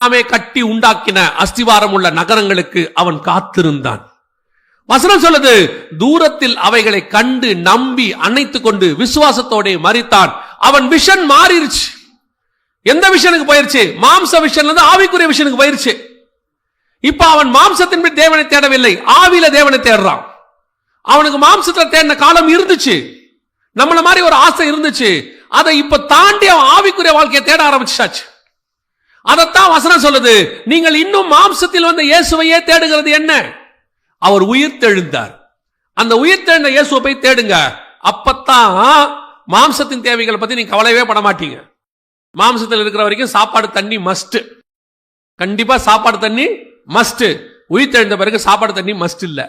நாமே கட்டி உண்டாக்கின அஸ்திவாரம் உள்ள நகரங்களுக்கு அவன் காத்திருந்தான். வசனம் சொல்லுது, தூரத்தில் அவைகளை கண்டு நம்பி அணைத்துக் கொண்டு விசுவாசத்தோட மரித்தான். அவன் விஷன் மாறிடுச்சு. எந்த விஷனுக்கு போயிருச்சு? மாம்ச விஷன்ல இருந்து ஆவிக்குரிய விஷனுக்கு போயிருச்சு. இப்ப அவன் மாம்சத்தின் மீது தேவனை தேடவில்லை, ஆவியில தேவனை தேடுறான். அவனுக்கு மாம்சத்துல தேடின காலம் இருந்துச்சு, நம்மள மாதிரி ஒரு ஆசை இருந்துச்சு. அதை இப்ப தாண்டி அவன் ஆவிக்குரிய வாழ்க்கையை தேட ஆரம்பிச்சாச்சு. அதைத்தான் வசனம் சொல்லுது, நீங்கள் இன்னும் மாம்சத்தில் வந்த இயேசுவையே தேடுகிறது என்ன? அவர் உயிர் தெழுந்தார். அந்த உயிர் தெழுந்த இயேசுவை போய் தேடுங்க. அப்பத்தான் மாம்சத்தின் தேவைகளை பத்தி நீங்க கவலையே பட மாட்டீங்க. மாம்சத்தில் இருக்கிற வரைக்கும் சாப்பாடு தண்ணி மஸ்ட், கண்டிப்பா சாப்பாடு தண்ணி மஸ்ட். உயிர் தெழுந்த பிறகு சாப்பாடு தண்ணி மஸ்ட் இல்ல.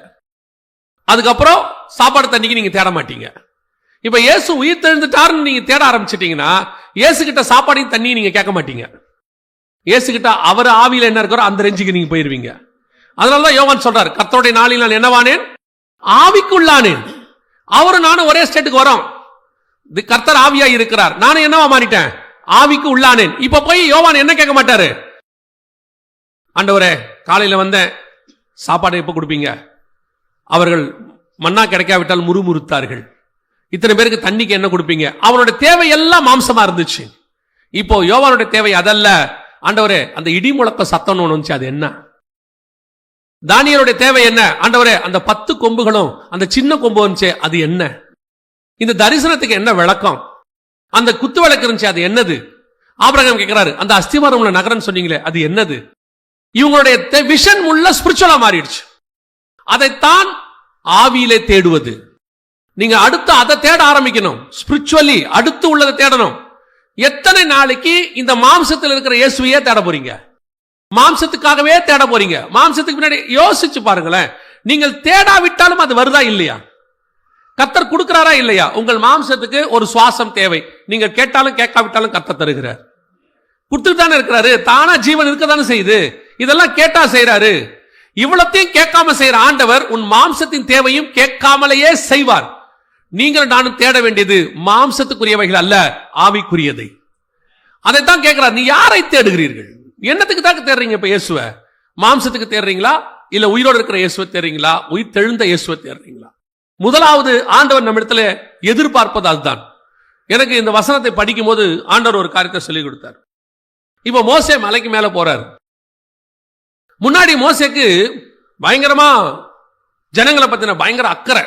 அதுக்கப்புறம் சாப்பாடு தண்ணிக்கு நீங்க தேட மாட்டீங்க. இப்ப இயேசு உயிர் தெழுந்துட்டாருன்னு நீங்க தேட ஆரம்பிச்சிட்டீங்கன்னா இயேசு கிட்ட சாப்பாடையும் தண்ணியும் நீங்க கேட்க மாட்டீங்க. இயேசு கிட்ட அவர் ஆவியில என்ன இருக்கிறோ அந்த ரெஞ்சுக்கு நீங்க போயிருவீங்க. அதனாலதான் யோவான் சொல்றார், கர்த்தருடைய நாளில் நான் என்னவானேன்? ஆவிக்குள்ளானேன். அவரு நானும் ஒரே ஸ்டேட்டுக்கு வரோம். கர்த்தர் ஆவியா இருக்கிறார், நானும் என்னவா மாறிட்டேன்? ஆவிக்கு உள்ளானேன். இப்ப போய் யோவான் என்ன கேட்க மாட்டாரு, ஆண்டவரே காலையில வந்தேன், சாப்பாடு எப்ப கொடுப்பீங்க? அவர்கள் மன்னா கிடைக்காவிட்டால் முறுமுறுத்தார்கள். இத்தனை பேருக்கு தண்ணிக்கு என்ன கொடுப்பீங்க? அவனோட தேவை எல்லாம் மாம்சமா இருந்துச்சு. இப்போ யோவானுடைய தேவை அதல்ல. ஆண்டவரே அந்த இடி முழக்க சத்தம் ஒன்று வந்துச்சு, அது என்ன? தானியேலுடைய தேவை என்ன? ஆண்டவரே அந்த 10 கொம்புகளும் அந்த சின்ன கொம்பு வந்துச்சு, அது என்ன? இந்த தரிசனத்துக்கு என்ன விளக்கம்? அந்த குத்து விளக்கு இருந்துச்சு, அது என்னது? ஆபிரகாம் கேட்கிறாரு, அந்த அஸ்திவாரம் உள்ள நகரம் சொன்னீங்களே, அது என்னது? இவங்களுடைய விஷன் உள்ள ஸ்பிரிச்சுவலா மாறிடுச்சு. அதைத்தான் ஆவியிலே தேடுவது. நீங்க அடுத்து அதை தேட ஆரம்பிக்கணும். ஸ்பிரிச்சுவலி அடுத்து உள்ளதை தேடணும். எத்தனை நாளைக்கு இந்த மாம்சத்தில் இருக்கிற இயேசுவையே தேட போறீங்க? மாம்சத்துக்காகவே தேட போறீங்க. மாம்சத்துக்கு பின்னாடி யோசிச்சு பாருங்களேன். நீங்கள் தேடாவிட்டாலும் அது வருதா இல்லையா? கர்த்தர் கொடுக்கிறாரா இல்லையா? உங்கள் மாம்சத்துக்கு ஒரு சுவாசம் தேவை. நீங்க கேட்டாலும் கேட்காவிட்டாலும் கர்த்தர் தருகிறார். கொடுத்துட்டு தானே இருக்கிறாரு. தானா ஜீவன் இருக்க தானே செய்யுது. இதெல்லாம் கேட்டா செய்யறாரு. இவ்வளத்தையும் கேட்காம செய்யற ஆண்டவர் உன் மாம்சத்தின் தேவையும் கேட்காமலேயே செய்வார். நீங்கள் நானும் தேட வேண்டியது மாம்சத்துக்குரியவைகள் அல்ல, ஆவிக்குரியதை. அதைத்தான் கேட்கிறார். நீ யாரை தேடுகிறீர்கள்? என்னத்துக்கு தான் தேடுறீங்க? இப்ப இயேசுவ மாம்சத்துக்கு தேடுறீங்களா, இல்ல உயிரோடு இருக்கிற இயேசுவை தேடுறீங்களா, உயிர் தெழுந்த இயேசுவை தேடுறீங்களா? முதலாவது ஆண்டவர் நம்ம இடத்துல எதிர்பார்ப்பது அதுதான். எனக்கு இந்த வசனத்தை படிக்கும் போது ஆண்டவர் ஒரு காரியத்தை சொல்லிக் கொடுத்தார். இப்ப மோசே மலைக்கு மேல போறாரு. முன்னாடி மோசேக்கு பயங்கரமா ஜனங்களை பத்தின பயங்கர அக்கறை.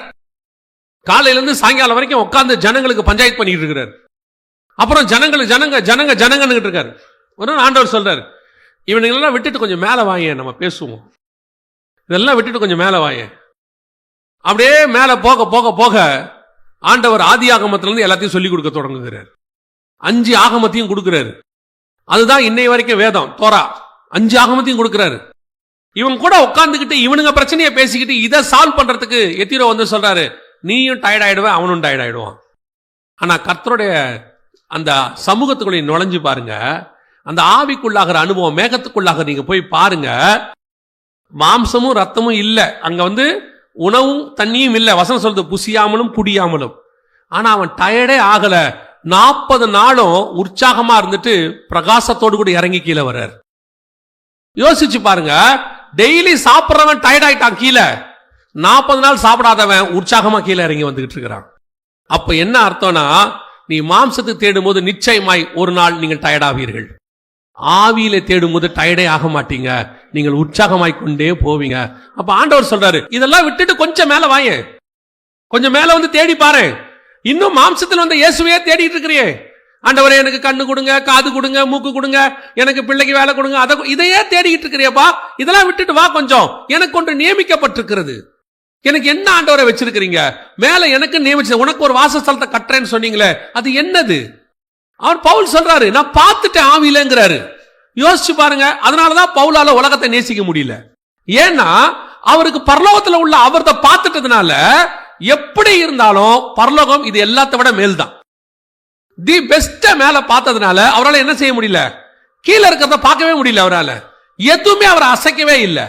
காலையில இருந்து சாயங்காலம் வரைக்கும் உட்கார்ந்து ஜனங்களுக்கு பஞ்சாயத்து பண்ணிட்டு இருக்கிறார். அப்புறம் ஜனங்க இருக்காரு. ஒரு ஆண்டவர் சொல்றாரு, இவனுங்களெல்லாம் விட்டுட்டு கொஞ்சம் மேல வாங்க, நம்ம பேசுவோம். இதெல்லாம் விட்டுட்டு கொஞ்சம் மேல வாங்க. அப்படியே மேல போக போக போக ஆண்டவர் ஆதி ஆகமத்திலிருந்து எல்லாத்தையும் சொல்லி கொடுக்க தொடங்குகிறார். 5 ஆகமத்தையும் கொடுக்கிறாரு. அதுதான் இன்னை வரைக்கும் வேதம், தோரா. 5 ஆகமத்தையும் கொடுக்கிறாரு. இவன் கூட உட்கார்ந்துகிட்டு இவனுங்க பிரச்சனையை பேசிக்கிட்டு இதை சால்வ் பண்றதுக்கு எத்திரோ வந்து சொல்றாரு, நீயும் டயர்ட் ஆயிடுவேன், அவனும் டயர்ட் ஆயிடுவான். ஆனா கர்த்தருடைய அந்த சமூகத்துக்குள்ளே நுழைஞ்சு பாருங்க, அந்த ஆவிக்குள்ளாகிற அனுபவம், மேகத்துக்குள்ளாக நீங்க போய் பாருங்க. மாம்சமும் ரத்தமும் இல்ல அங்க, வந்து உணவும் தண்ணியும் இல்ல. வசனம் சொல்றது புசியாமலும் குடியாமலும். ஆனா அவன் டயர்டே ஆகல. 40 நாளும் உற்சாகமா இருந்துட்டு பிரகாசத்தோடு கூட இறங்கி கீழே வர்றார். யோசிச்சு பாருங்க. டெய்லி சாப்பிட்றவன் டயர்ட் ஆயிட்டான் கீழே, 40 நாள் சாப்பிடாதவன் உற்சாகமா கீழே இறங்கி வந்துகிட்டு இருக்கிறான். அப்ப என்ன அர்த்தம்னா, நீ மாம்சத்தை தேடும் போது நிச்சயமாய் ஒரு நாள் நீங்கள் டயர்ட் ஆவீர்கள். ஆவியில தேடும் போது டயர்டே ஆக மாட்டீங்க, நீங்கள் உற்சாகமாய் கொண்டே போவீங்க. அப்ப ஆண்டவர் சொல்றாரு, இதெல்லாம் விட்டுட்டு கொஞ்சம் மேல வாங்க, கொஞ்சம் மேல வந்து தேடி பாரு. இன்னும் மாம்சத்தில் வந்து இயேசுவையே தேடிட்டு இருக்கிறியே. ஆண்டவரே எனக்கு கண்ணு கொடுங்க, காது கொடுங்க, மூக்கு கொடுங்க, எனக்கு பிள்ளைக்கு வேலை கொடுங்க, இதையே தேடிக்கிட்டு இருக்கிறியப்பா. இதெல்லாம் விட்டுட்டு வா கொஞ்சம். எனக்கு ஒன்று நியமிக்கப்பட்டிருக்கிறது. எனக்கு என்ன ஆண்டவரை வச்சிருக்கிறீங்க? மேல எனக்கு நியமிச்ச உனக்கு ஒரு வாசஸ்தலத்தை கட்டுறேன்னு சொன்னீங்களே, அது என்னது? அவர் பவுல் சொல்றாரு, நான் பார்த்துட்டேன் ஆவியிலங்கிறாரு. யோசிச்சு பாருங்க. அதனாலதான் பவுலால உலகத்தை நேசிக்க முடியல. ஏன்னா அவருக்கு பரலோகத்துல உள்ள அவர்த பார்த்துட்டதுனால, எப்படி இருந்தாலும் பரலோகம் இது எல்லாத்த விட மேல்தான். தி பெஸ்ட் மேல பார்த்ததுனால அவரால் என்ன செய்ய முடியல? கீழே இருக்கிறத பார்க்கவே முடியல. அவரால் எதுவுமே அவரை அசைக்கவே இல்லை.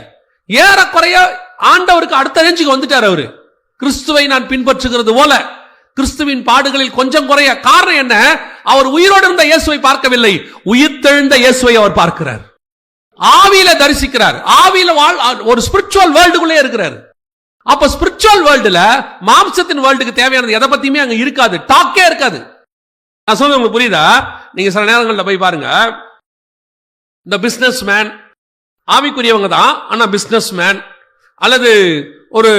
ஏறக்குறைய ஆண்டவருக்கு அடுத்த ரேஞ்சுக்கு வந்துட்டார் அவரு. கிறிஸ்துவை நான் பின்பற்றுகிறது போல கிறிஸ்துவின் பாடுகளில் கொஞ்சம் குறைய. காரணம் என்ன? அவர் உயிரோடு இருந்த இயேசுவை பார்க்கவில்லை, உயிர்த்தெழுந்த இயேசுவை அவர் பார்க்கிறார். ஆவியில தரிசிக்கிறார். ஆவியில ஒரு ஸ்பிரிச்சுவல் வேர்ல்டுக்குள்ளே இருக்கிறார். அப்ப ஸ்பிரிச்சுவல் வேர்ல்டுல மாம்சத்தின் வேர்ல்டுக்கு தேவையானது எதை பத்தியுமே அங்க இருக்காது, டாக்கே இருக்காது. நான் சொல்றது உங்களுக்கு புரியுதா? நீங்க சில நேரங்களில் போய் பாருங்க, இந்த பிசினஸ் மேன் ஆவிக்குரியவங்க தான், ஆனா பிசினஸ் மேன் அல்லது ஒரு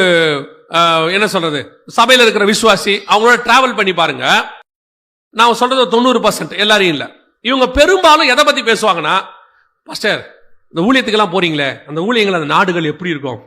என்ன சொல்றது சபையில் இருக்கிற விசுவாசி அவங்களோட டிராவல் பண்ணி பாருங்க. நான் சொல்றது 90% எல்லாரையும் இல்ல. இவங்க பெரும்பாலும் எதை பத்தி பேசுவாங்கன்னா, பாஸ்டர் இந்த ஊழியத்துக்கெல்லாம் போறீங்களே, அந்த ஊழியங்கள் அந்த நாடுகள் எப்படி இருக்கும்,